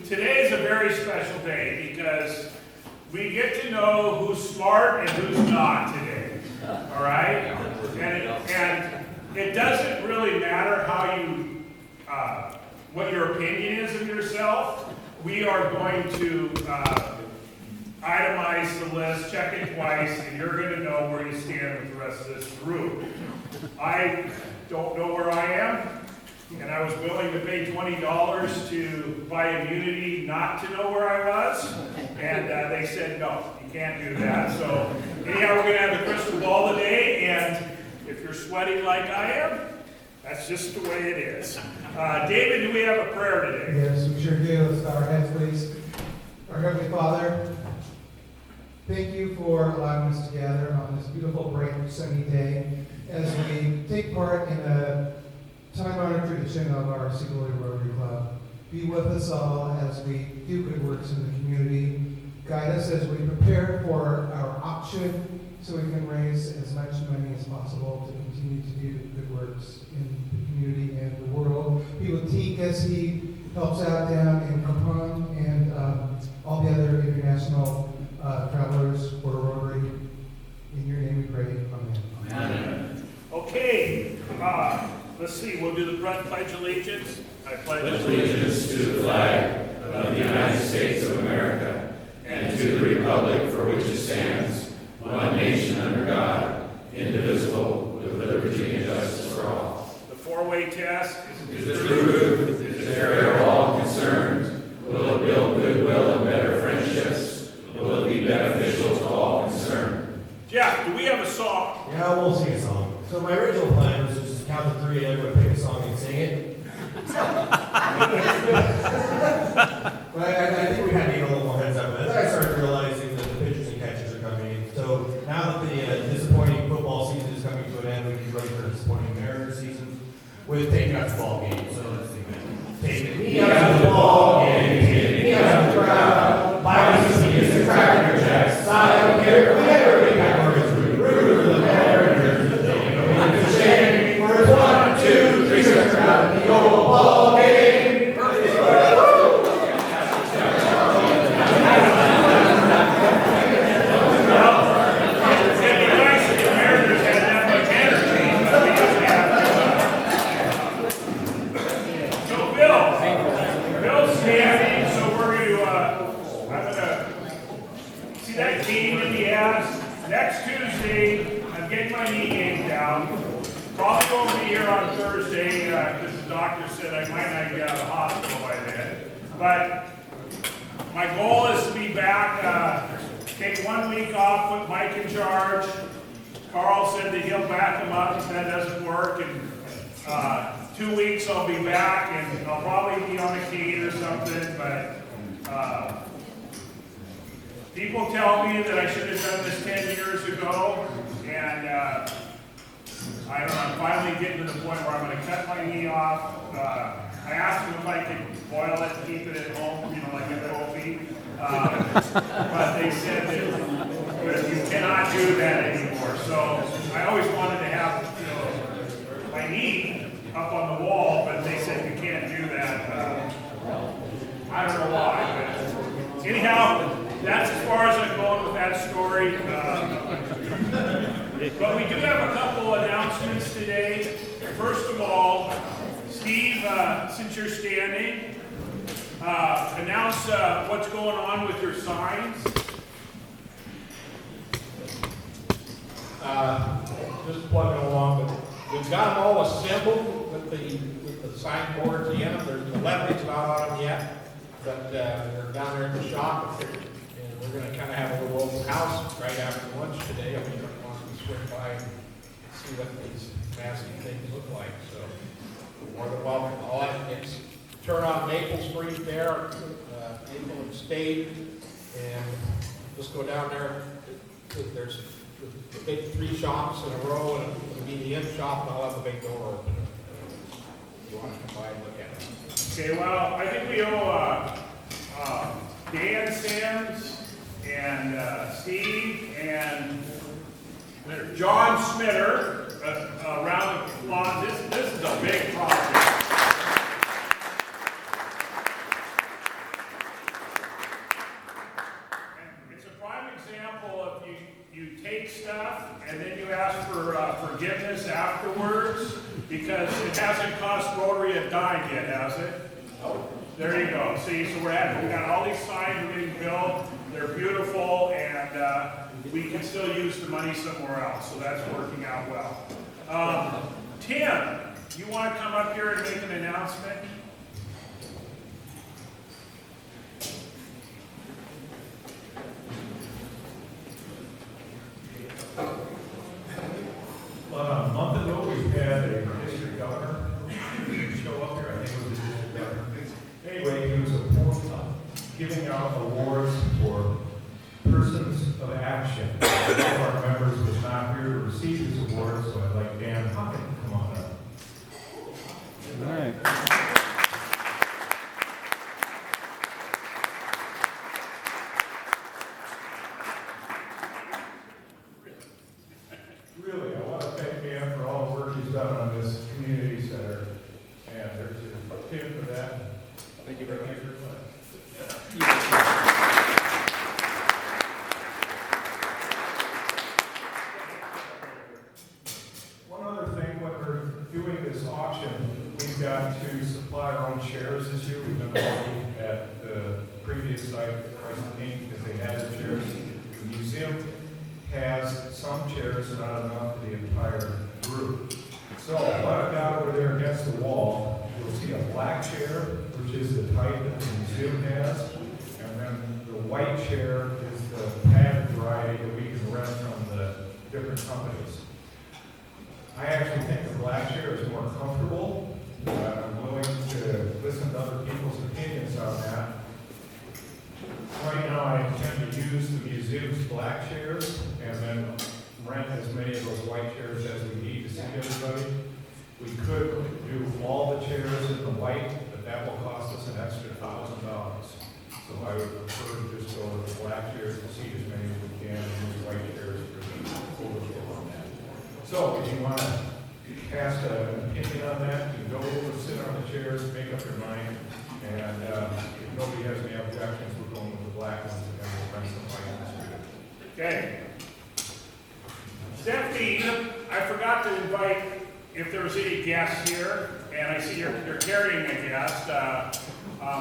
Today's a very special day because we get to know who's smart and who's not today. All right? And it doesn't really matter how you, what your opinion is of yourself. We are going to itemize the list, check it twice, and you're gonna know where you stand with the rest of this group. I don't know where I am, and I was willing to pay $20 to buy immunity not to know where I was, and they said, no, you can't do that. So anyhow, we're gonna have the crystal ball today, and if you're sweating like I am, that's just the way it is. David, do we have a prayer today? Yes, we sure do. Let's bow our heads, please. Our Heavenly Father, thank you for allowing us to gather on this beautiful, bright, sunny day as we take part in a time-honored tradition of our Woolley Rotary Club. Be with us all as we do good works in the community. Guide us as we prepare for our auction so we can raise as much money as possible to continue to do good works in the community and the world. Be with Teak as he helps out down in Kapong and all the other international travelers for Rotary. In your name we pray. Amen. Amen. Okay, let's see, we'll do the Pledge of Allegiance. I pledge allegiance to the flag of the United States of America and to the republic for which it stands, one nation under God, indivisible, with liberty and justice for all. The four-way test is the truth, is the fair of all concerned. Will it build goodwill and better friendships? Will it be beneficial to all concerned? Jeff, do we have a song? Yeah, we'll sing a song. So my original plan was to just count to three and everyone pick a song and sing it. But I think we had to get a little more heads up. But then I started realizing that the pitchers and catchers are coming in. So now that the disappointing football season is coming to an end, we can ready for a disappointing American season with Take Me Out to the Ball Game. So let's sing that. Take me out to the ball game, take me out to the crowd. Buy me some tickets to Cracker Jacks. I don't care whatever we got for his root for the Mariners. They go into shame. Where's 1, 2, 3, start out in the old ball game. Next Tuesday, I'm getting my knee game down. Probably won't be here on Thursday because the doctor said I might not get out of the hospital by then. But my goal is to be back, take 1 week off, put Mike in charge. Carl said that he'll back him up if that doesn't work. And 2 weeks I'll be back and I'll probably be on a cane or something. But people tell me that I should have done this 10 years ago, and I don't know, I'm finally getting to the point where I'm going to cut my knee off. I asked them if I could boil it and keep it at home, you know, like a trophy. But they said that you cannot do that anymore. So I always wanted to have, you know, my knee up on the wall, but they said you can't do that. I don't know why, but anyhow, that's as far as I'm going with that story. But we do have a couple announcements today. First of all, Steve, since you're standing, announce what's going on with your signs. Just plugging along, but we've got them all assembled with the signboards. The end, there's the lettering's not on them yet, but they're down there in the shop. And we're going to kind of have a little open house right after lunch today. I mean, I want to swing by and see what these massive things look like. So, more than welcome. All I can turn on Maple Street there, Maple and State, and just go down there. There's the big 3 shops in a row, and it'll be the end shop, and I'll have the big door open. If you want to come by and look at it. Okay, well, I think we owe Dan Sims and Steve and John Smitter a round of applause. This is a big project. And it's a prime example of you take stuff and then you ask for forgiveness afterwards, because it hasn't cost Rotary a dime yet, has it? There you go. See, so we got all these signs we're getting built. They're beautiful. we can still use the money somewhere else, so that's working out well. Tim, you want to come up here and make an announcement? A month ago, we had a district governor show up here. I think it was the district governor. Anyway, he was giving out awards for persons of action. One of our members was not here to receive his award, so I'd like Dan Hocken to come on up. All right. Really, I want to thank Dan for all the work he's done on this community center. And there's Tim for that. Thank you very much. One other thing, when we're doing this auction, we've got to supply our own chairs this year. We've been looking at the previous site, Christ King, because they had the chairs. The museum has some chairs, not enough for the entire group. So what I've got over there against the wall, you'll see a black chair, which is the type that the museum has. And then the white chair is the padded variety that we can rent from the different companies. I actually think the black chair is more comfortable. I'm willing to listen to other people's opinions on that. Right now, I intend to use the museum's black chairs and then rent as many of those white chairs as we need to see everybody. We could do all the chairs in the white, but that will cost us an extra $1,000. So I would prefer to just go with the black chairs and see as many as we can and use white chairs for the overflow on that. So if you want to cast an opinion on that, you can go over, sit on the chairs, make up your mind. And if nobody has any objections, we're going with the black ones and then we'll rent some white ones. Okay. Stephanie, I forgot to invite if there was any guests here, and I see you're carrying a guest.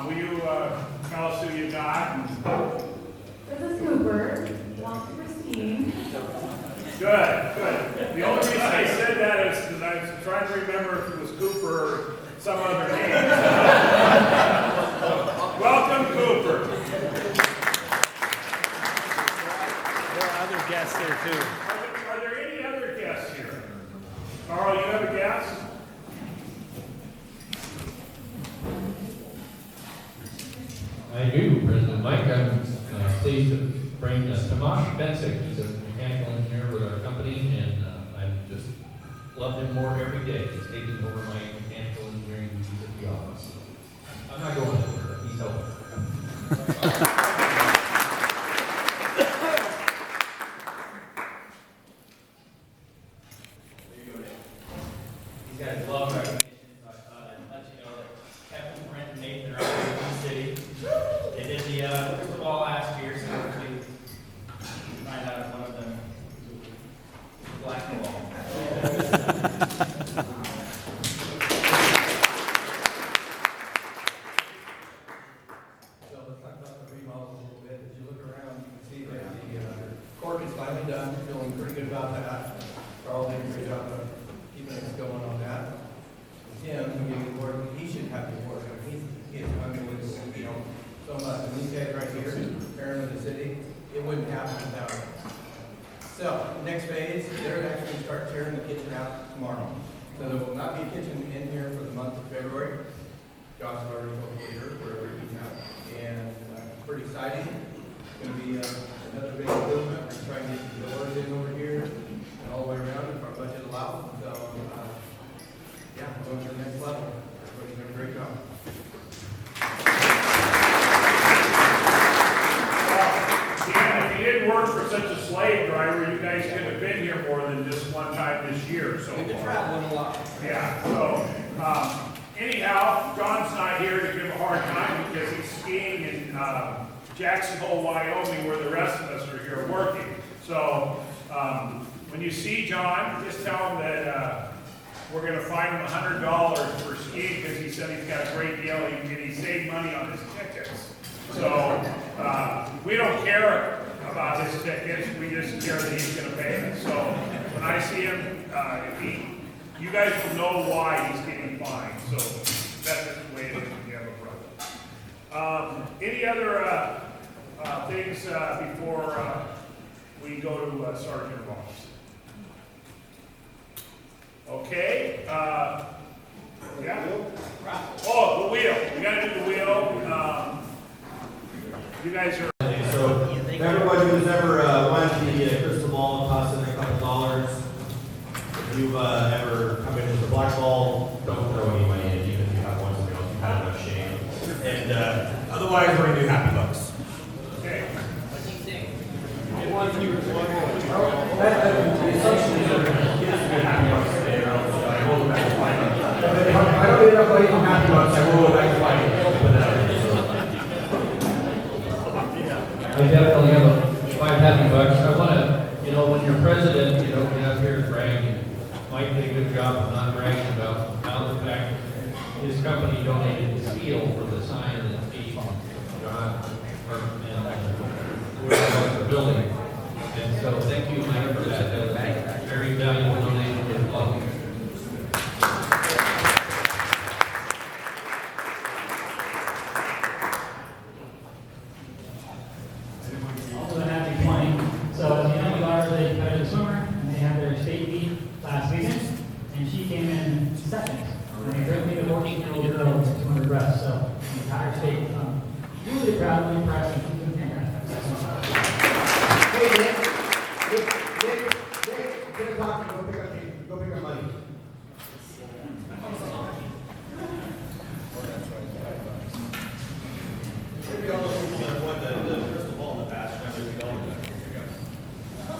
Will you tell us who you got? This is Cooper, Long Christine. Good, good. The only reason I said that is because I was trying to remember if it was Cooper or some other name. Welcome, Cooper. There are other guests there too. Are there any other guests here? Carl, you have a guest? I do, President Mike. I'm pleased to bring Tomasz Bensick. He's a mechanical engineer with our company, and I just love him more every day. He's taking over my mechanical engineering duties at the office. I'm not going anywhere. He's helping. He's got his love recognition, so I thought I'd let you know that Kevin, Brent, and Nathan are out in the city. They did the football last year, so hopefully find out if one of them is black and white. So let's talk about the remodel a little bit. As you look around, you can see that the court is finally done. Feeling pretty good about that. Carl did a great job of keeping us going on that. Tim, who gave the award, he should have the award. I mean, he's unbelievable, you know, so much. And these guys right here, parent of the city, it wouldn't happen without them. So, next phase, they're actually going to start tearing the kitchen out tomorrow. So there will not be a kitchen in here for the month of February. Josh already told me later, wherever he's at. And it's pretty exciting. It's going to be another big improvement. We're trying to get the doors in over here and all the way around if our budget allows. So, yeah, we're going to the next level. Everybody's doing a great job. Dan, if you didn't work for such a slave driver, you guys could have been here more than just one time this year so We've been far. traveling a lot. Yeah, so, anyhow, John's not here to give a hard time because he's skiing in Jackson Hole, Wyoming, where the rest of us are here working. So, when you see John, just tell him that we're going to fine him $100 for skiing because he said he's got a great deal and he saved money on his tickets. So, we don't care about his tickets, we just care that he's gonna pay it. So when I see him, you guys will know why he's getting fined, so that's just the way it is when you have a brother. Any other things before we go to Sergeant Ross? Okay, yeah. Oh, the wheel, we gotta do the wheel. You guys are. So, if everybody who's ever went to the crystal ball, it costs them a couple dollars. If you've ever come in with a black ball, don't throw any money in, even if you have one, so you've had enough shame. And otherwise, we're gonna do happy bucks. Okay. I don't get enough money from happy bucks, I will go back to fighting. I definitely have 5 happy bucks. I want to, when you're president, get up here and brag. And Mike did a good job of not bragging about now the fact that his company donated the steel for the sign and the John, and the building. And so thank you, Mike, for that. That was a very valuable donation to the club. Also a happy 20. So as you know, we got her the competitive swimmer, and they had their state meet last weekend, and she came in second. And they greatly the 14-year-old girl with 200 breasts. So the entire state, really proud, really impressed, and keep them Hey, Nick, get a copy, go pick up money. Maybe all those people that won the crystal ball in the past, remember we don't.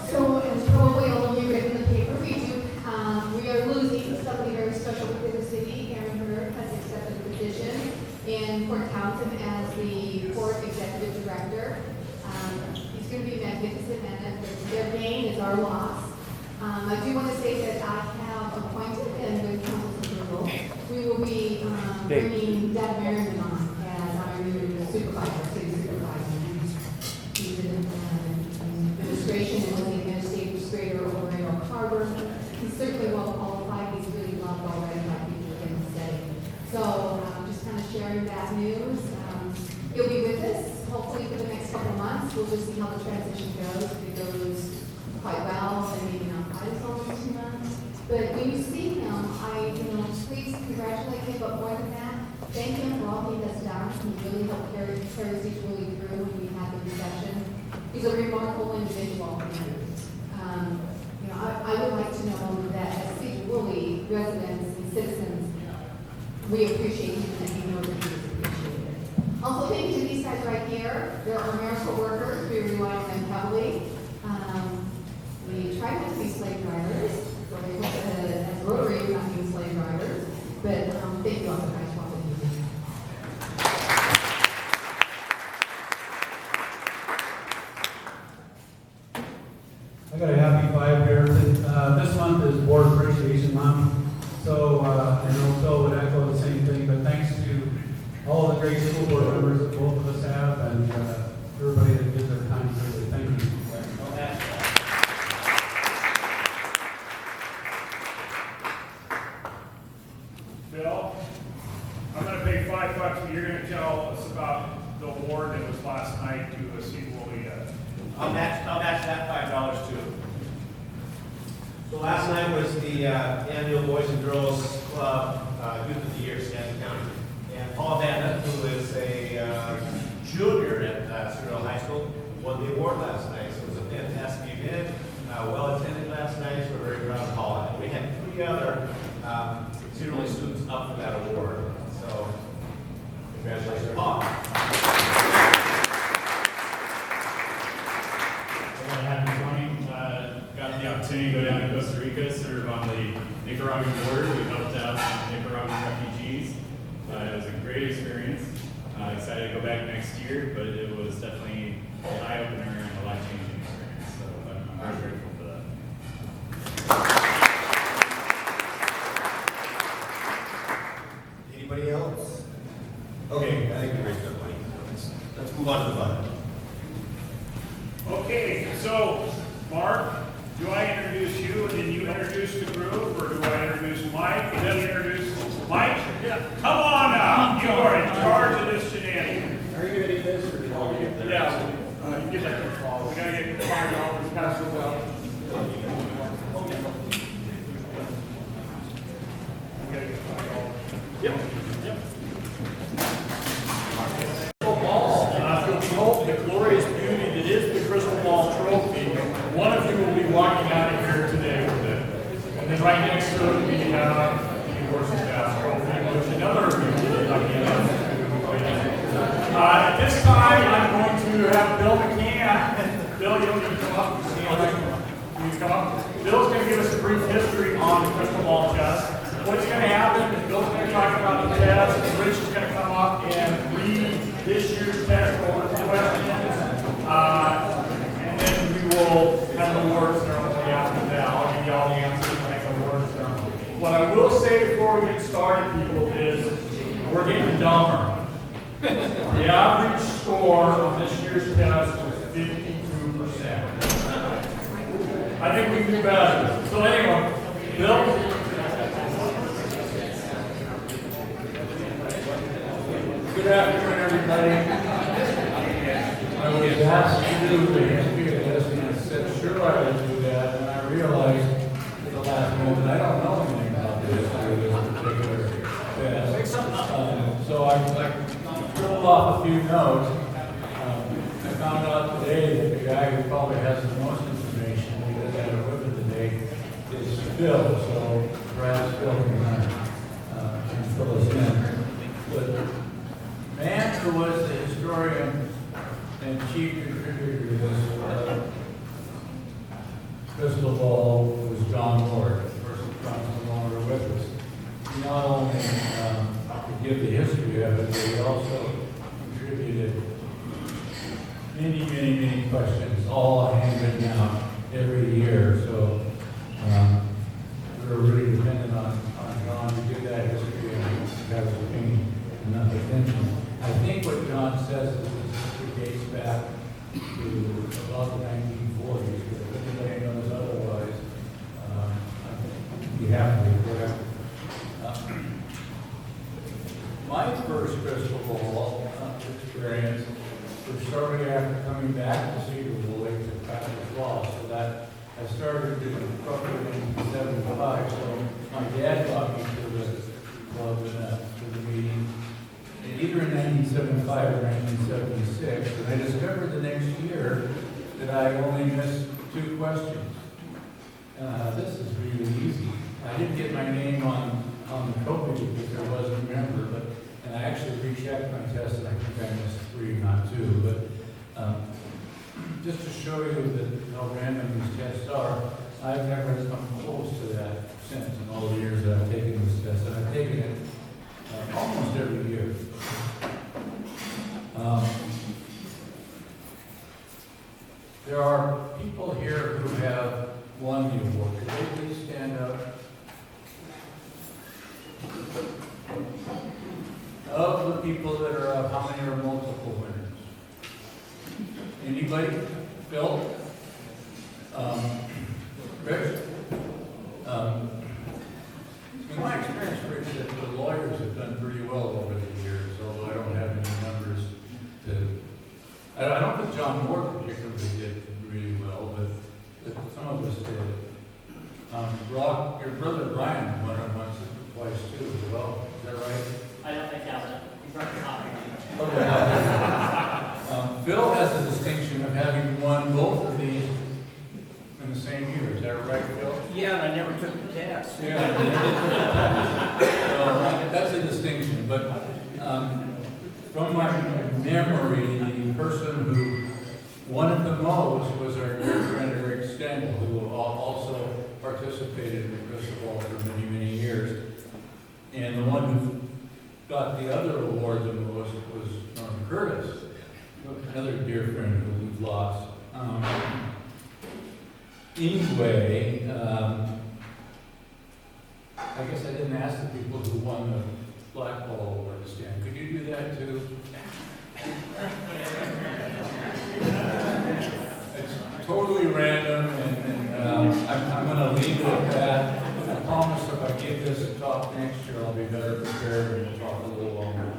So, as probably all of you read in the paper, we are losing somebody very special within the city. Aaron Hurd has accepted a position in Port Townsend as the Port Executive Director. He's going to be magnificent, and their gain is our loss. I do want to say that I have appointed, and with council's approval, we will be bringing Deb Merriman on as our new supervisor, city supervisor. He's in administration and was the administrator over in Oak Harbor. He's certainly well qualified. He's really loved already by people in the city. So just kind of sharing that news. He'll be with us hopefully for the next couple of months. We'll just see how the transition goes. If it goes quite well, then maybe not quite as long as 2 months. But when you see him, please congratulate him, but more than that, thank him for all he has done. He really helped carry City Woolley through when we had the recession. He's a remarkable individual. I would like to know that as City Woolley residents and citizens, we appreciate him and he knows that he is appreciated. Also, thank you to these guys right here. There are miracle workers. We rely on them heavily. We try not to be slave drivers, or they look at it as Rotary, we're not being slave drivers. But thank you all for guys for what you do. I got a happy 5 here. This month is Board Appreciation Month, so I know Phil would echo the same thing, but thanks to all the great school board members that both of us have, and everybody that did their time today. Thank you. Bill, I'm gonna pay $5, but you're gonna tell us about the award that was last night to City Woolley. I'll match that $5 too. So last night was the annual Boys and Girls Club Youth of the Year, Stanton County. And Paul Vanna, who is a junior at Sedro High School, won the award last night. So it was a fantastic event, well attended last night, so we're very proud of Paul. And we had 3 other Sedro students up for that award. So congratulations, Paul. Got the opportunity to go down to Costa Rica, serve on the Nicaraguan border. We helped out some Nicaraguan refugees. It was a great experience. Excited to go back next year, but it was definitely an eye-opener and a life-changing experience. So I'm very grateful for that. Anybody else? Okay, I think we raised enough money. Let's move on to the fun. Okay, so, Mark, do I introduce you and then you introduce the group, or do I introduce Mike and then you introduce Mike? Yeah. Come on now, you are in charge of this shenanigan. Are you gonna do this or do you want me to get there? Yeah, you get that. We gotta get $5 pass those out. We gotta get $5. Yep. Behold the glorious beauty that is the Crystal Ball Trophy. One of you will be walking out of here today with it. And then right next to it, we have the horse's bath trophy, which another of you will be lucky enough to. At this time, I'm going to have Bill McCann. Bill, you don't need to come up. You come up. Bill's going to give us a brief history on the Crystal Ball test. What's going to happen is Bill's going to talk about the test, and Rich is going to come up and read this year's test over the questions. And then we will have an award ceremony after that. I'll give you all the answers and make an award ceremony. What I will say before we get started, people, is we're getting dumber. The average score of this year's test was 52%. I think we can do better. So anyway, Bill? Good afternoon, everybody. I was asked to do the history of this, and I said, sure I will do that, and I realized at the last moment, I don't know anything about this particular test. So I pulled off a few notes. I found out today that the guy who probably has the most information, because I had a whip of the day, is Phil. So perhaps Phil can fill us in. But man who was the historian and chief contributor to this crystal ball was John Ward. The person John's no longer with us. He not only could give the history of it, but he also contributed many questions, all handwritten down every year. So we were really dependent on John to give that history and have his opinion and not attention. I think what John says is it dates back to about the 1940s, but if anybody knows otherwise, you have to be correct. My first crystal ball experience was shortly after coming back to Sedro, Woolley to practice law, so that I started doing probably in 75, so my dad got me to the club and to the meeting. Either in 1975 or 1976, and I discovered the next year that I only missed 2 questions. This is really easy. I didn't get my name on the trophy because I wasn't a member, and I actually rechecked my test, and I think I missed 3, not 2. But just to show you that how random these tests are, I've never come close to that since in all the years that I've taken this test, and I've taken it almost every year. There are people here who have won the award. Could they please stand up? Of the people that are up, how many are multiple winners? Anybody? Phil? Rich? In my experience, Rich, that the lawyers have done pretty well over the years, although I don't have any numbers to. I don't think John Moore particularly did really well, but some of us did. Rock, your brother Brian won it once or twice too as well. Is that right? I don't think that he's right behind. Okay. Phil has the distinction of having won both of these in the same year. Is that right, Phil? Yeah, and I never took the test. Yeah. So that's a distinction, but from my memory, the person who won it the most was our dear friend Eric Stengel, who also participated in the crystal ball for many years. And the one who got the other award the most was Norman Curtis, another dear friend who we've lost. Anyway, I guess I didn't ask the people who won the black ball award to stand. Could you do that too? totally random, and I'm gonna leave it at that. I promise if I get this to talk next year, I'll be better prepared and we'll talk a little longer.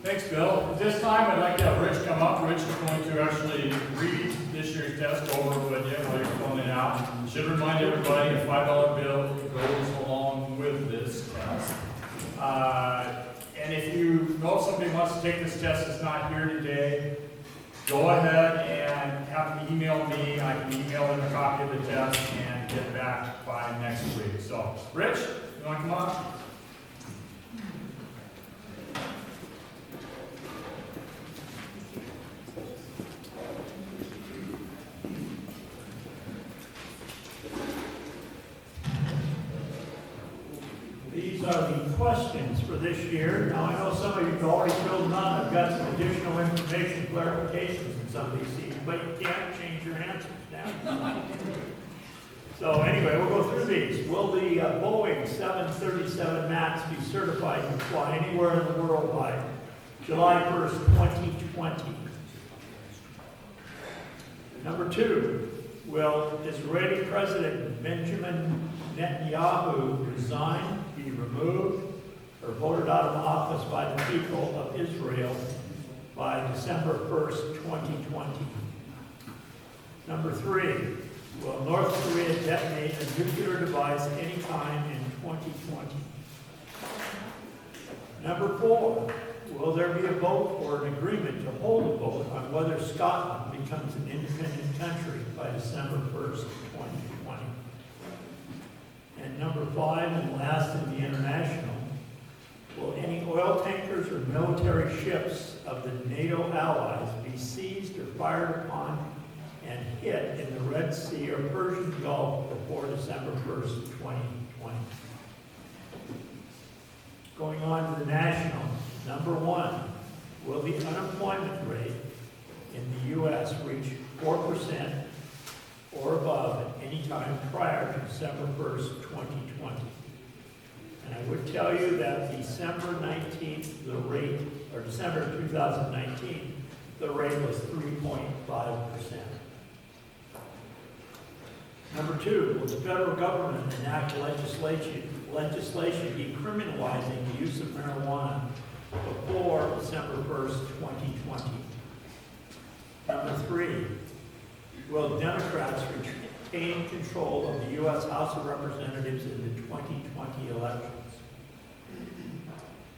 Thanks, Bill. At this time, I'd like to have Rich come up. Rich is going to actually read this year's test over with you while you're filling it out. Should remind everybody, a $5 bill goes along with this test. And if you know somebody wants to take this test that's not here today, go ahead and have them email me. I can email them a copy of the test and get back by next week. So, Rich, you want to come up? These are the questions for this year. Now, I know some of you have already filled them out. I've got some additional information, clarifications in some of these seats, but you can't change your answers now. So anyway, we'll go through these. Will the Boeing 737 MAX be certified to fly anywhere in the world by July 1st, 2020? Number 2, will Israeli President Benjamin Netanyahu resign, be removed, or voted out of office by the people of Israel by December 1st, 2020? Number 3, will North Korea detonate a nuclear device anytime in 2020? Number 4, will there be a vote or an agreement to hold a vote on whether Scotland becomes an independent country by December 1st, 2020? And number 5, and last in the international, will any oil tankers or military ships of the NATO allies be seized or fired upon and hit in the Red Sea or Persian Gulf before December 1st, 2020? Going on to the national, number 1, will the unemployment rate in the U.S. reach 4% or above at any time prior to December 1st, 2020? And I would tell you that December 19th, the rate, or December 2019, the rate was 3.5%. Number 2, will the federal government enact legislation decriminalizing the use of marijuana before December 1st, 2020? Number 3, will Democrats retain control of the U.S. House of Representatives in the 2020 elections?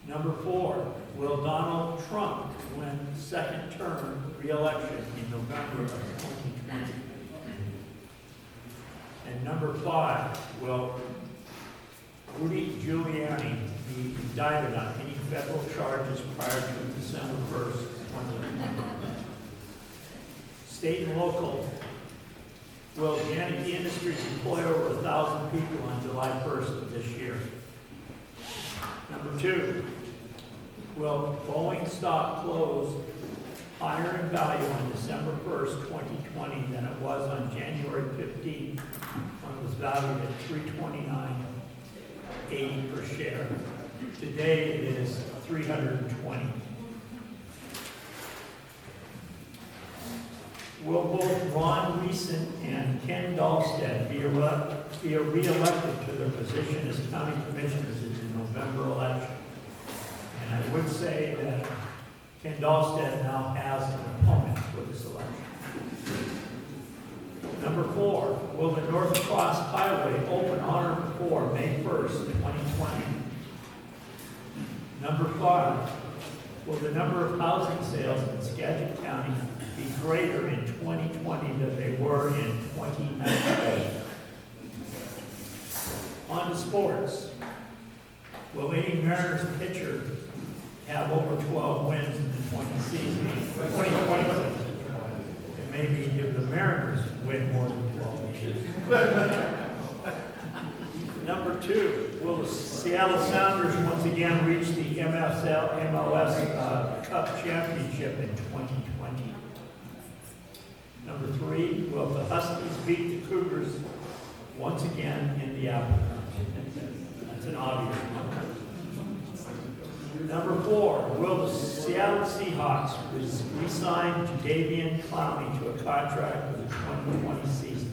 Number 4, will Donald Trump win second term re-election in November of 2020? And number 5, will Rudy Giuliani be indicted on any federal charges prior to December 1st, 2020? State and local, will Janity Industries employ over 1,000 people on July 1st of this year? Number 2, will Boeing stock close higher in value on December 1st, 2020 than it was on January 15th, when it was valued at $329.80 per share? Today it is $320. Will both Ron Reeson and Ken Dahlstead be re-elected to their position as county commissioners in the November election? And I would say that Ken Dahlstead now has an opponent for this election. Number 4, will the North Cross Highway open on or before May 1st, 2020? Number 5, will the number of housing sales in Skagit County be greater in 2020 than they were in 2019? On to sports. Will any Mariners pitcher have over 12 wins in the 2020 season? And maybe if the Mariners win more than 12 wins. Number 2, will the Seattle Sounders once again reach the MLS Cup Championship in 2020? Number 3, will the Huskies beat the Cougars once again in the Apple Cup? That's an obvious one. Number 4, will the Seattle Seahawks re-sign Jadeveon Clowney to a contract for the 2020 season?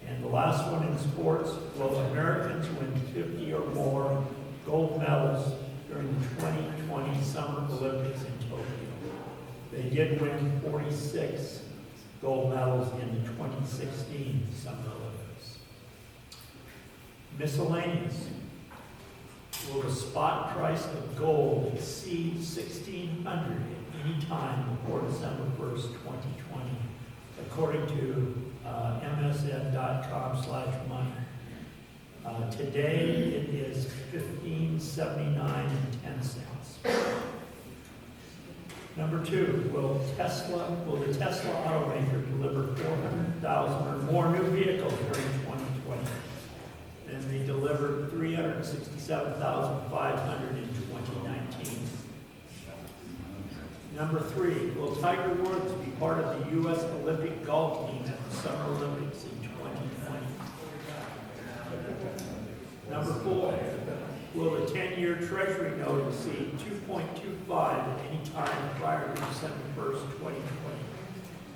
And the last one in sports, will Americans win 50 or more gold medals during the 2020 Summer Olympics in Tokyo? They did win 46 gold medals in the 2016 Summer Olympics. Miscellaneous. Will the spot price of gold exceed $1,600 at any time before December 1st, 2020, according to msn.com/money. Today it is $15.79.10. Number 2, will the Tesla automaker deliver 400,000 or more new vehicles during 2020? And they delivered 367,500 in 2019. Number 3, will Tiger Woods be part of the U.S. Olympic golf team at the Summer Olympics in 2020? Number 4, will the 10-year Treasury note exceed 2.25 at any time prior to December 1st, 2020?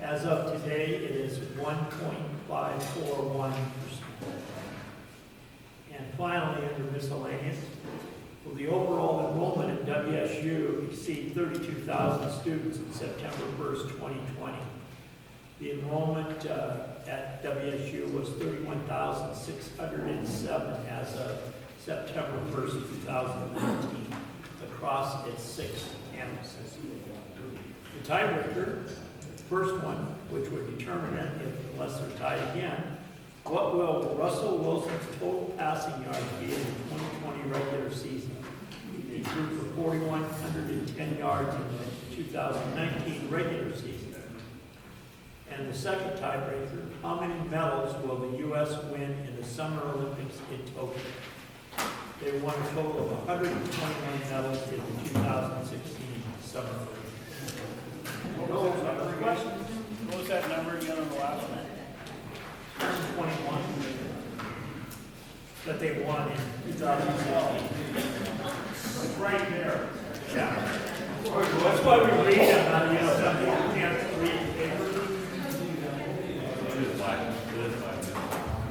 As of today, it is 1.541%. And finally, under miscellaneous, will the overall enrollment at WSU exceed 32,000 students on September 1st, 2020? The enrollment at WSU was 31,607 as of September 1st, 2019, across its 6 campuses. The tiebreaker, first one, which would determine it unless they're tied again, what will Russell Wilson's total passing yards be in the 2020 regular season? He threw for 4,110 yards in the 2019 regular season. And the second tiebreaker, how many medals will the U.S. win in the Summer Olympics in Tokyo? They won a total of 121 medals in the 2016 Summer Olympics. What was that number again on the last one? 121 that they won in 2016. It's right there. Yeah. That's why we read them, some people can't read papers.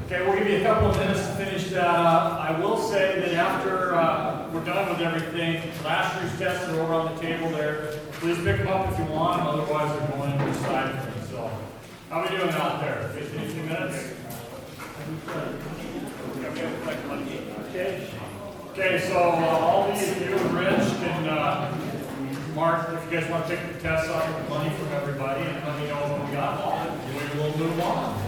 Okay, we'll give you a couple of minutes to finish that up. I will say that after we're done with everything, last year's tests are over on the table there. Please pick them up if you want, otherwise they're going into the side of things. So, how are we doing out there? 15 minutes? Okay, so all these of you and Rich can mark if you guys want to take the tests off with the money from everybody and let me know what we got. We'll move on.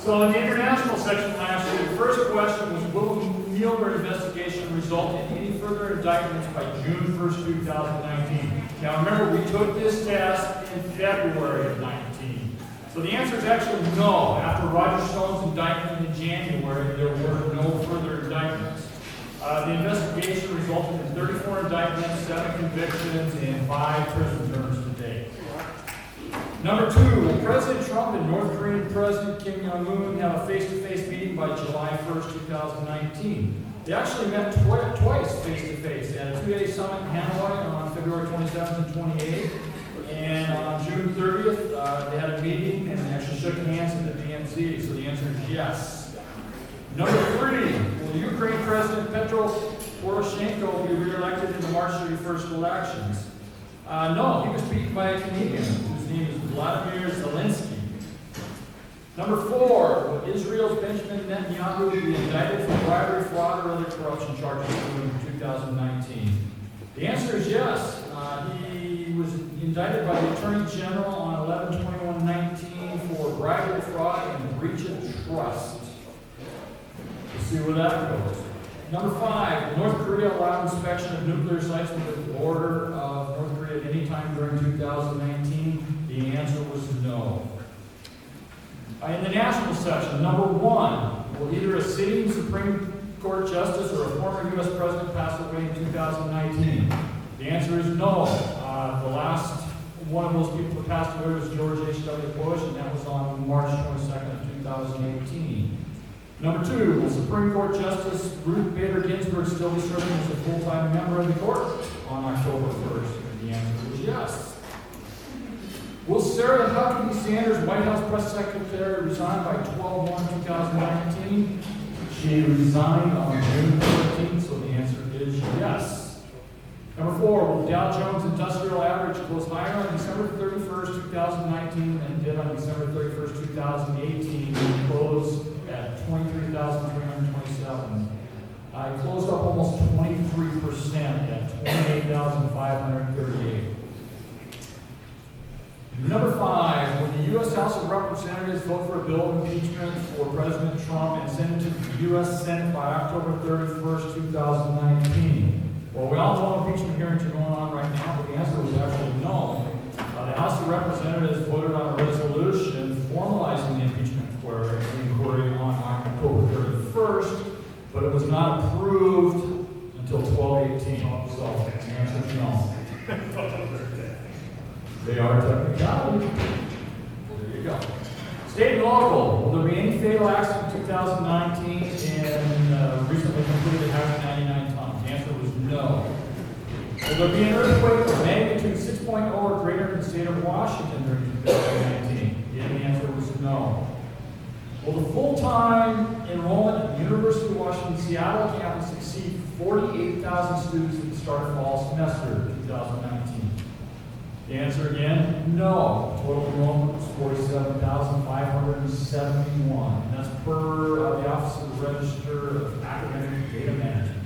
So in the international section last year, the first question was, will the Mueller investigation result in any further indictments by June 1st, 2019? Now remember, we took this test in February of 19. So the answer is actually no. After Roger Stone's indictment in January, there were no further indictments. The investigation resulted in 34 indictments, 7 convictions, and 5 prison terms to date. Number 2, will President Trump and North Korean President Kim Jong-un have a face-to-face meeting by July 1st, 2019? They actually met twice face-to-face. They had a 2-day summit in Hanoi on February 27th and 28th. And on June 30th, they had a meeting and they actually shook hands in the DMZ. So the answer is yes. Number 3, will Ukraine President Petro Poroshenko be reelected in the March 31st elections? No, he was beaten by a Canadian whose name is Vladimir Zelensky. Number 4, will Israel's Benjamin Netanyahu be indicted for bribery, fraud, or other corruption charges in 2019? The answer is yes. He was indicted by the Attorney General on 11/21/19 for bribery, fraud, and breach of trust. We'll see where that goes. Number 5, will North Korea allow inspection of nuclear sites within the border of North Korea at any time during 2019? The answer was no. In the national section, number 1, will either a sitting Supreme Court justice or a former U.S. president pass away in 2019? The answer is no. The last one of those people that passed away was George H.W. Bush, and that was on March 22nd of 2018. Number 2, will Supreme Court Justice Ruth Bader Ginsburg still be serving as a full-time member of the court on October 1st? And the answer was yes. Will Sarah Huckabee Sanders, White House press secretary, resign by 12/1/2019? She resigned on June 13th, so the answer is yes. Number 4, will Dow Jones Industrial Average close higher on December 31st, 2019 than it did on December 31st, 2018, and close at 23,327. It closed up almost 23% at 28,538. Number 5, when the U.S. House of Representatives vote for a bill of impeachment for President Trump and send it to the U.S. Senate by October 31st, 2019. Well, we all know impeachment hearings are going on right now, but the answer was actually no. The House of Representatives voted on a resolution formalizing the impeachment inquiry on October 31st, but it was not approved until 12/18. So the answer is no. They are technicality. There you go. State and local. Will there be any fatal accident in 2019 and recently completed Highway 99 tunnel? The answer was no. Will there be an earthquake of magnitude 6.0 or greater in the state of Washington during 2019? The answer was no. Will the full-time enrollment at the University of Washington Seattle campus exceed 48,000 students at the start of fall semester 2019? The answer again, no. Total enrollment was 47,571. And that's per the Office of the Register of Academic Data Management.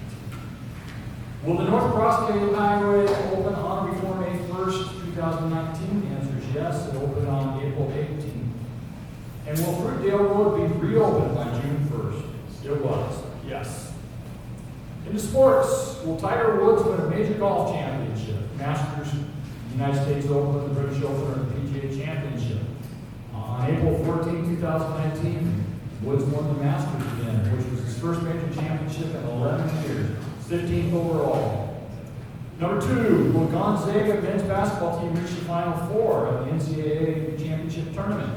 Will the North Crossgate Highway open on or before May 1st, 2019? The answer is yes. It opened on April 18th. And will Fruitdale Road be reopened by June 1st? It was, yes. Into sports, will Tiger Woods win a major golf championship? Masters, United States Open, the British Open, or the PGA Championship. On April 14, 2019, Woods won the Masters again, which was his first major championship in 11 years, 15th overall. Number 2, will Gonzaga men's basketball team reach the Final Four of the NCAA Championship Tournament?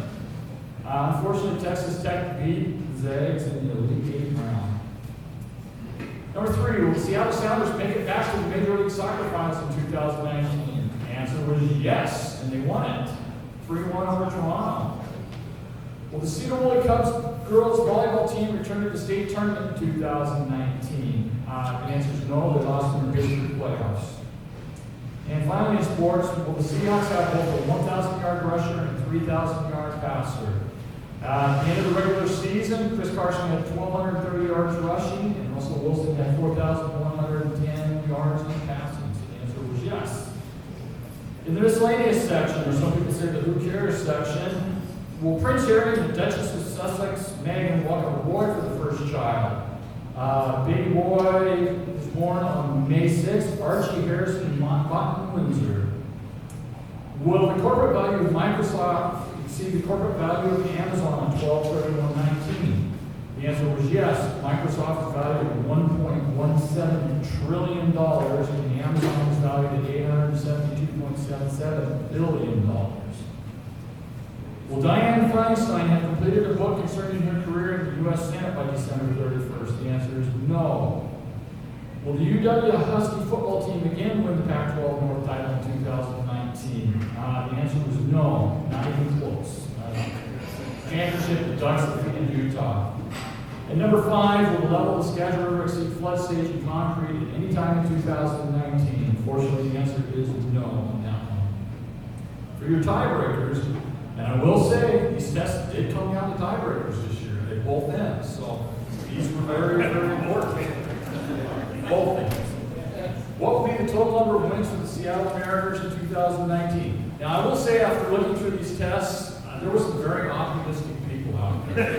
Unfortunately, Texas Tech beat the Zags in the Elite 8 round. Number 3, will the Seattle Sounders make it back to the Major League Soccer Finals in 2019? The answer was yes, and they won it. 3-1 over Toronto. Will the Cedar Woolley Cubs girls volleyball team return to the state tournament in 2019? The answer is no, they lost in the district playoffs. And finally in sports, will the Seahawks have both a 1,000-yard rusher and a 3,000-yard passer? At the end of the regular season, Chris Carson had 1,230 yards rushing, and Russell Wilson had 4,110 yards in passing. So the answer was yes. In the miscellaneous section, or some people say the who cares section, will Prince Harry and the Duchess of Sussex, Meghan, welcome a boy for the first child? Baby boy was born on May 6th, Archie Harrison Mountbatten, Windsor. Will the corporate value of Microsoft exceed the corporate value of Amazon on 12/31/19? The answer was yes. Microsoft is valued at $1.17 trillion, and Amazon is valued at $872.77 billion. Will Dianne Feinstein have completed a book concerning her career in the U.S. Senate by December 31st? The answer is no. Will the UW Husky football team again win the Pac-12 North title in 2019? The answer was no, not even close. Championship, the Ducks defeated Utah. And number 5, will the level of the Skagit River exceed flood stage in concrete at any time in 2019? Unfortunately, the answer is no on that one. For your tiebreakers, and I will say, these tests did come down to tiebreakers this year. They both ends, so these were very, very important. Both ends. What will be the total number of wins for the Seattle Mariners in 2019? Now, I will say, after looking through these tests, there were some very optimistic people out there.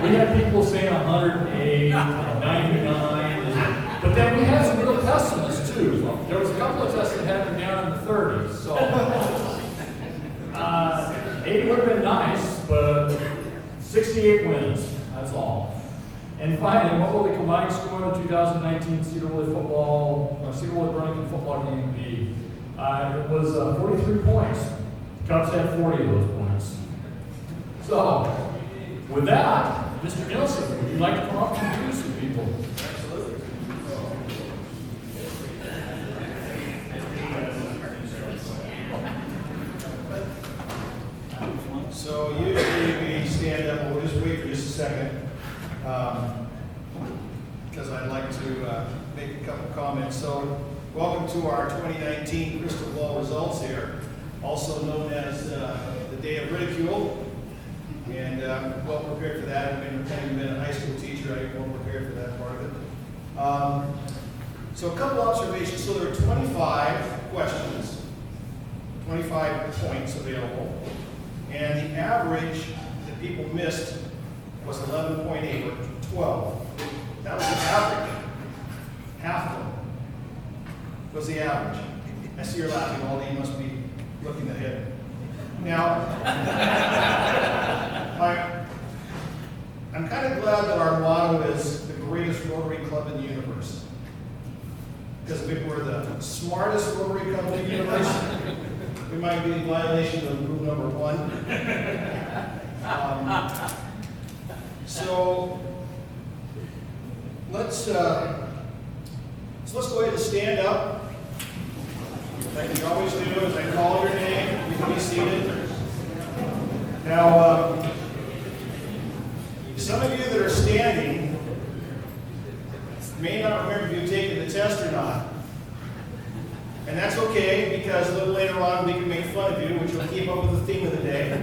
We had people saying 108, 99, but then we had some real pessimists too. There was a couple of tests that had them down in the 30s, so 80 would have been nice, but 68 wins, that's all. And finally, what will the combined score of the 2019 Cedar Woolley Burlington football game be? It was 43 points. Cubs had 40 of those points. So, with that, Mr. Nielsen, would you like to come up and introduce some people? Absolutely. So usually we stand up, we'll just wait for just a second, because I'd like to make a couple comments. So welcome to our 2019 Crystal Ball results here, also known as the Day of Ridicule. And I'm well prepared for that. Having been a high school teacher, I'm well prepared for that part of it. So a couple observations. So there are 25 questions, 25 points available. And the average that people missed was 11.8 or 12. That was the average. Half of them was the average. I see you're laughing, Aldi. You must be looking ahead. Now, I'm kind of glad that our motto is the greatest Rotary Club in the universe. Because if it were the smartest Rotary Club in the universe, we might be in violation of rule number 1. So let's go ahead and stand up. Like we always do, as I call your name, you can be seated. Now, some of you that are standing may not remember if you've taken the test or not. And that's okay, because a little later on we can make fun of you, which will keep up with the theme of the day.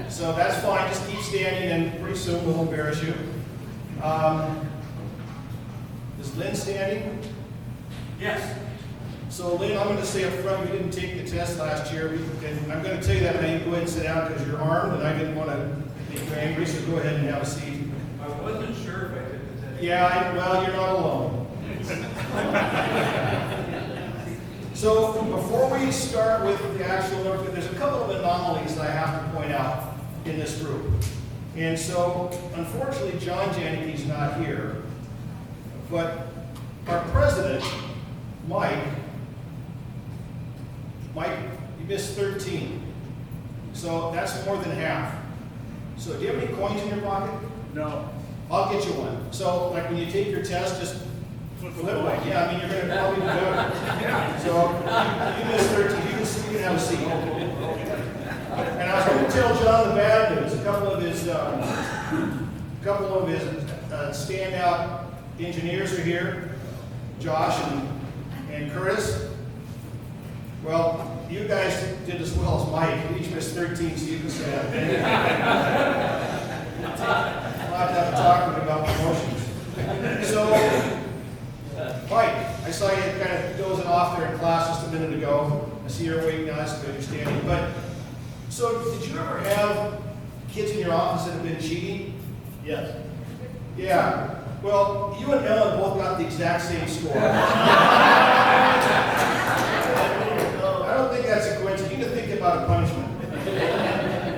So that's fine, just keep standing and pretty soon we'll embarrass you. Is Lynn standing? Yes. So Lynn, I'm going to say up front, we didn't take the test last year, and I'm going to tell you that now. You go ahead and sit down because you're armed, and I didn't want to make you angry, so go ahead and have a seat. I wasn't sure if I took the test. Yeah, well, you're not alone. So before we start with the actual work, there's a couple of anomalies that I have to point out in this group. And so, unfortunately, John Janicki's not here, but our president, Mike, you missed 13. So that's more than half. So do you have any coins in your pocket? No. I'll get you one. So like when you take your test, just flip one. Yeah, I mean, you're going to probably do better. So you missed 13. You can have a seat. And I was going to tell John the bad news. A couple of his standout engineers are here, Josh and Curtis. Well, you guys did as well as Mike. You each missed 13, so you can say that. I'll have to have a talk with him about promotions. So, Mike, I saw you kind of dozing off there in class just a minute ago. I see you're awake now, that's good, you're standing. But, so did you ever have kids in your office that have been cheating? Yes. Yeah. Well, you and Ellen both got the exact same score. I don't think that's a coincidence. You need to think about a punishment.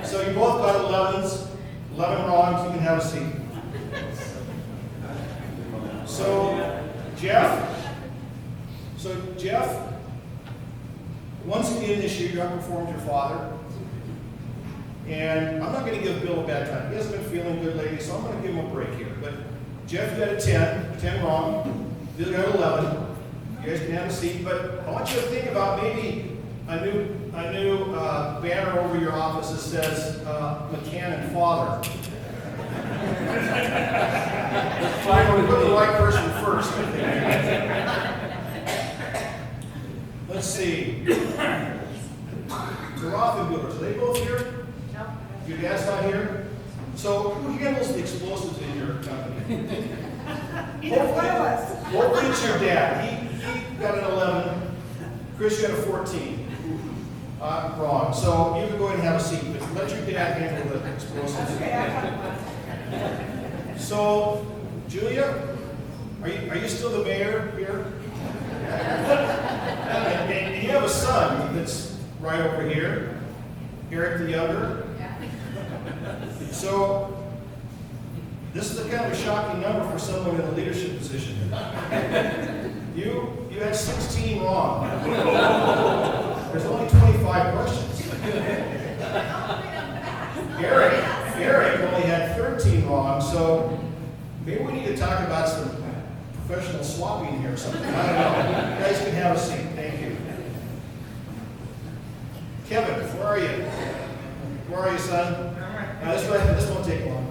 So you both got 11s, 11 wrongs, you can have a seat. So, Jeff, once again this year you outperformed your father. And I'm not going to give Bill a bad time. He hasn't been feeling good lately, so I'm going to give him a break here. But Jeff, you got a 10 wrong. Bill got 11. You guys can have a seat, but I want you to think about maybe a new banner over your office that says McCann and Father. Finally, put the right person first, I think. Let's see. The Rothenbuilders, are they both here? No. Your dad's not here? So who handles the explosives in your company? Hopefully it's your dad. He got an 11. Chris, you got a 14. Wrong. So you can go ahead and have a seat, but let your dad handle the explosives. So, Julia, are you still the mayor here? And you have a son that's right over here, Eric the Younger. So, this is a kind of a shocking number for someone in a leadership position. You had 16 wrong. There's only 25 questions. Eric only had 13 wrong, so maybe we need to talk about some professional swapping here or something. I don't know. You guys can have a seat. Thank you. Kevin, where are you? Where are you, son? This won't take long.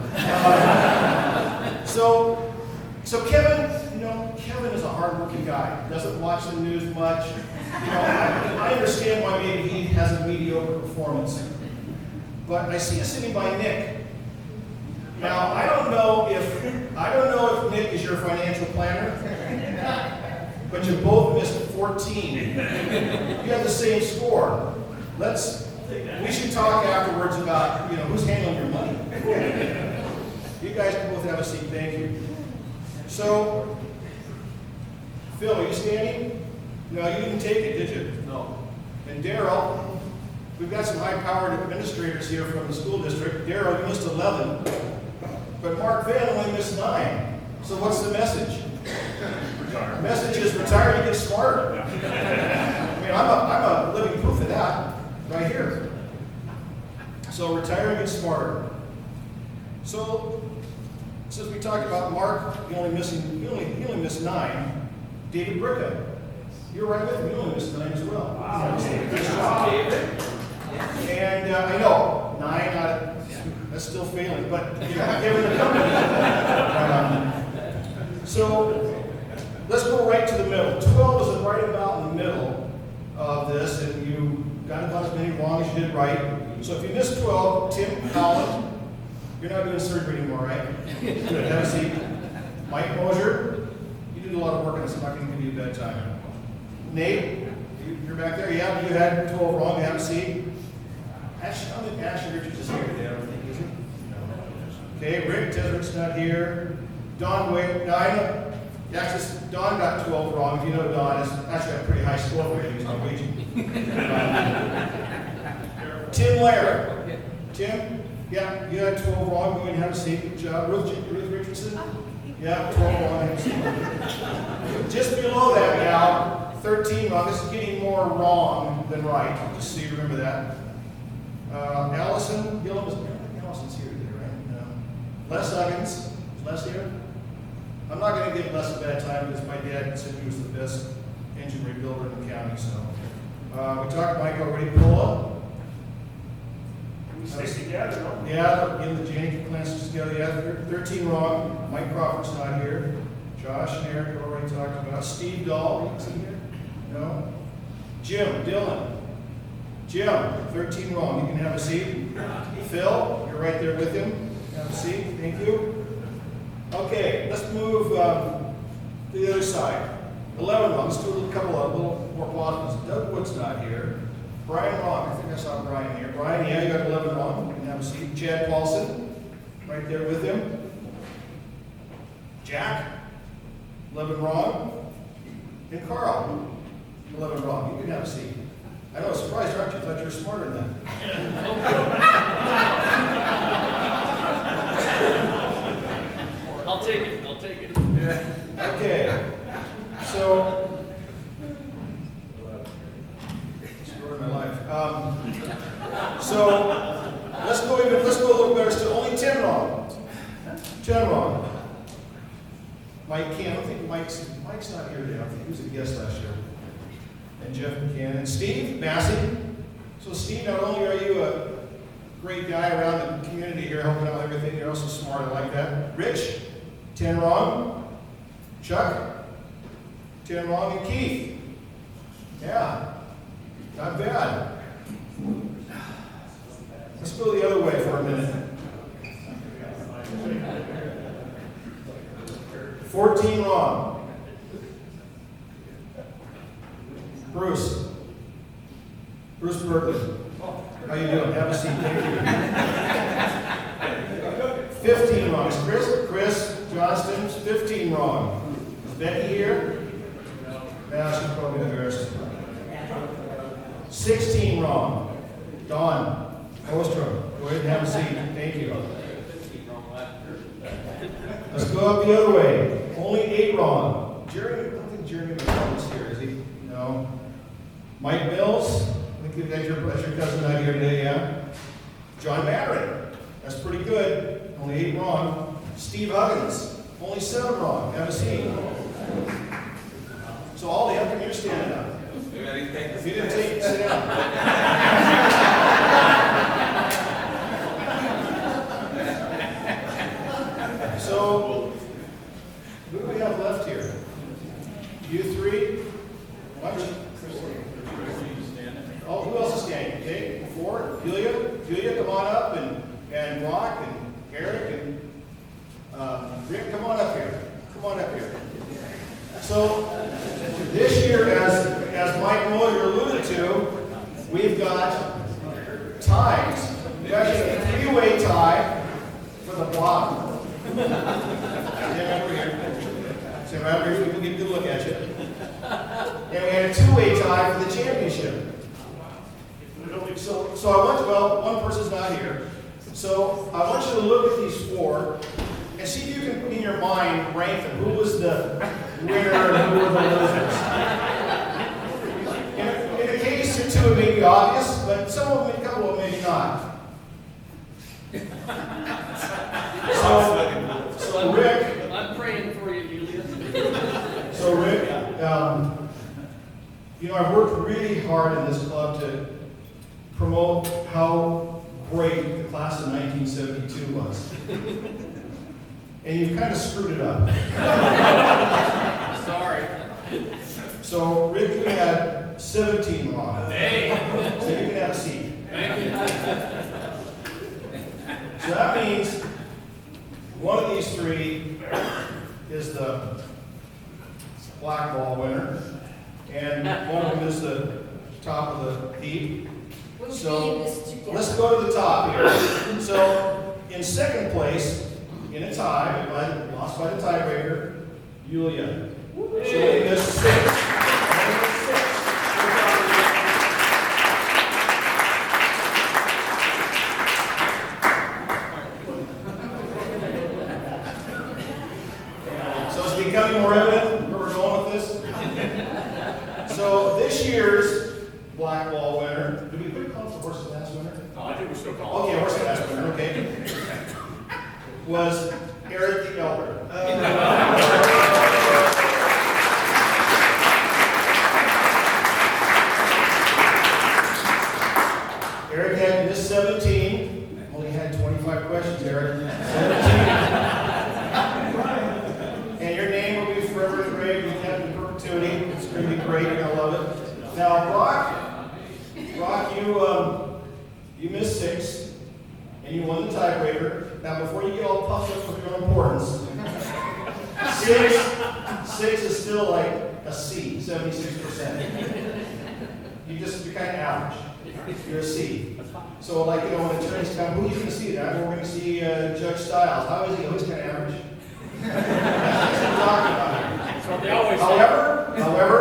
So Kevin, Kevin is a hardworking guy. Doesn't watch the news much. I understand why maybe he has a mediocre performance. But I see you sitting by Nick. Now I don't know if Nick is your financial planner, but you both missed 14. You have the same score. We should talk afterwards about who's handling your money. You guys can both have a seat. Thank you. So, Phil, are you standing? No, you didn't take it, did you? No. And Daryl, we've got some high-powered administrators here from the school district. Daryl, you missed 11, but Mark Van only missed 9. So what's the message? Retire. The message is retire and get smarter. I mean, I'm a living proof of that right here. So retire and get smarter. So since we talked about Mark, he only missed 9. David Bricka, you're right with me. You only missed 9 as well. Wow. Good job, David. And I know 9 out of that's still failing, but given the company. So let's go right to the middle. 12 is right about in the middle of this, and you got about as many wrong as you did right. So if you missed 12, Tim Collins, you're not doing surgery anymore, right? Good. Have a seat. Mike Mosier, you did a lot of work on this. I'm not going to give you a bad time. Nate, you're back there. Yeah, you had 12 wrong. Have a seat. I don't think Ashley Richards is here today. I don't think, is he? No. Okay, Rick Tesrick's not here. Don Wick, Don got 12 wrong. If you know Don, is actually a pretty high score for him. He's Norwegian. Tim Laird. Tim, yeah, you had 12 wrong. Go ahead and have a seat. Good job. Ruth Richardson? Yeah, 12 wrong. Just below that now, 13 wrong. This is getting more wrong than right. Just so you remember that. Allison Gillum, Allison's here today, right? Les Huggins, is Les here? I'm not going to give Les a bad time because my dad said he was the best engine rebuilder in the county. So we talked Mike already. Paula. We stay together, don't we? Yeah, getting the Janey classes together. Yeah, 13 wrong. Mike Crawford's not here. Josh and Eric already talked about. Steve Dahl, is he here? No. Jim Dillon. Jim, 13 wrong. You can have a seat. Phil, you're right there with him. Have a seat. Thank you. Okay, let's move to the other side. 11 wrong. Let's do a little more positives. Doug Wood's not here. Brian wrong. I think I saw Brian here. Brian, yeah, you got 11 wrong. You can have a seat. Chad Paulson, right there with him. Jack, 11 wrong. And Carl, 11 wrong. You can have a seat. I know, surprised, aren't you? I thought you were smarter than that. I'll take it. Yeah. Okay. So, story of my life. So let's go a little better still. Only 10 wrong. 10 wrong. Mike's not here today, I think he was a guest last year. And Jeff McCann, and Steve Massey. So Steve, not only are you a great guy around the community here, helping out everything, you're also smart, I like that. Rich, 10 wrong. Chuck, 10 wrong, and Keith. Yeah, not bad. Let's go the other way for a minute. 14 wrong. Bruce Berkeley. How you doing? Have a seat. Thank you. 15 wrong. Chris Johnston's 15 wrong. Is Becky here? Yeah, she's probably embarrassed. 16 wrong. Dawn Ostrom. Go ahead and have a seat. Thank you. Let's go up the other way. Only 8 wrong. Jeremy, I don't think Jeremy McCollum's here, is he? No. Mike Mills. I think that's your cousin out here today, yeah? John Madron. That's pretty good. Only 8 wrong. Steve Huggins. Only 7 wrong. Have a seat. So Aldi, how come you're standing up? If you didn't take it, sit down. So, who do we have left here? You 3? Watch. Oh, who else is standing? Okay, 4. Julia, come on up, and Brock, and Eric, and Rick, come on up here. Come on up here. So, this year, as Mike Moyer alluded to, we've got ties. We actually have a 3-way tie for the block. Stand over here. Stand right over here so we can get a good look at you. And we had a 2-way tie for the championship. So I want, well, one person's not here. So I want you to look at these 4 and see if you can, in your mind, rank them. Who was the winner and who were the losers? In the case or 2, it may be obvious, but some of them, a couple of them, maybe not. So Rick. I'm praying for you, Julia. So Rick, I've worked really hard in this club to promote how great the class of 1972 was. And you've kind of screwed it up. Sorry. So Rick, you had 17 wrong. Hey. So you can have a seat. Thank you. So that means one of these 3 is the black ball winner, and one of them is the top of the heap. So let's go to the top here. So in second place, in a tie, lost by the tiebreaker, Julia. She only missed 6. So it's becoming more evident where we're going with this. So this year's black ball winner, do we call it the horse and ass winner? No, I think we're still calling. Okay, horse and ass winner, okay. Was Eric the Elder. Eric had missed 17. Only had 25 questions, Eric. 17. And your name will be forever engraved in heaven in perpetuity. It's going to be great. You're going to love it. Now, Brock, you missed 6, and you won the tiebreaker. Now, before you get all puffed up with your own importance, 6 is still like a C, 76%. You're kind of average. You're a C. So, when attorneys come, who are you going to see? We're going to see Judge Stiles. How is he? Oh, he's kind of average. That's what I'm talking about. That's what they always say. However,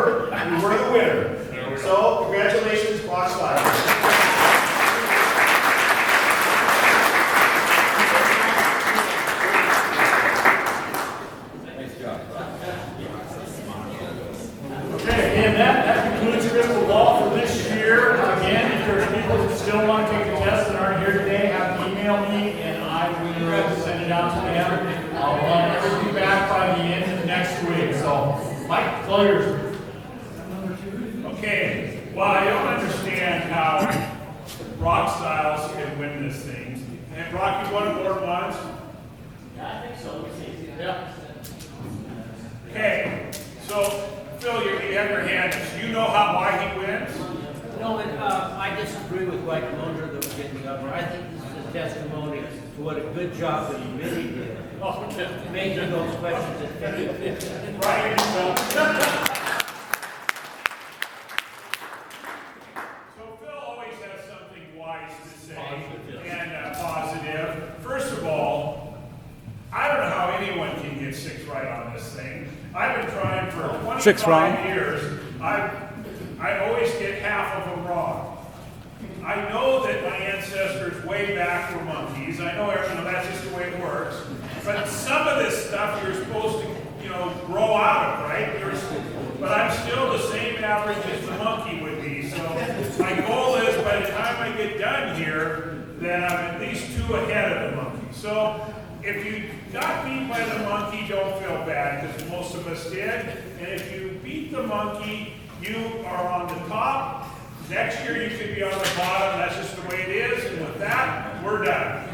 you were the winner. So, congratulations, Brock Stiles. Okay, and that concludes Crystal Ball for this year. Again, if there's people that still want to take the test that aren't here today, have to email me and I will send it out to them. I'll run everything back by the end of next week. So Mike, it's all yours. Okay, well, I don't understand how rock styles can win this thing. And Rock, you won more than once? Yeah, I think so. Yeah. Okay, so Phil, you have your hand. Do you know why he wins? No, and I disagree with Mike Moser that was getting governor. I think this is a testimony to what a good job the committee did. Making those questions effective. Right, so Phil always has something wise to say and positive. First of all, I don't know how anyone can get 6 right on this thing. I've been trying for 25 years. I always get half of them wrong. I know that my ancestors way back were monkeys. I know that's just the way it works. But some of this stuff you're supposed to, grow out of, right? But I'm still the same average as the monkey would be. So my goal is by the time I get done here, that I'm at least 2 ahead of the monkey. So if you got beat by the monkey, don't feel bad, because most of us did. And if you beat the monkey, you are on the top. Next year you could be on the bottom. That's just the way it is. And with that, we're done.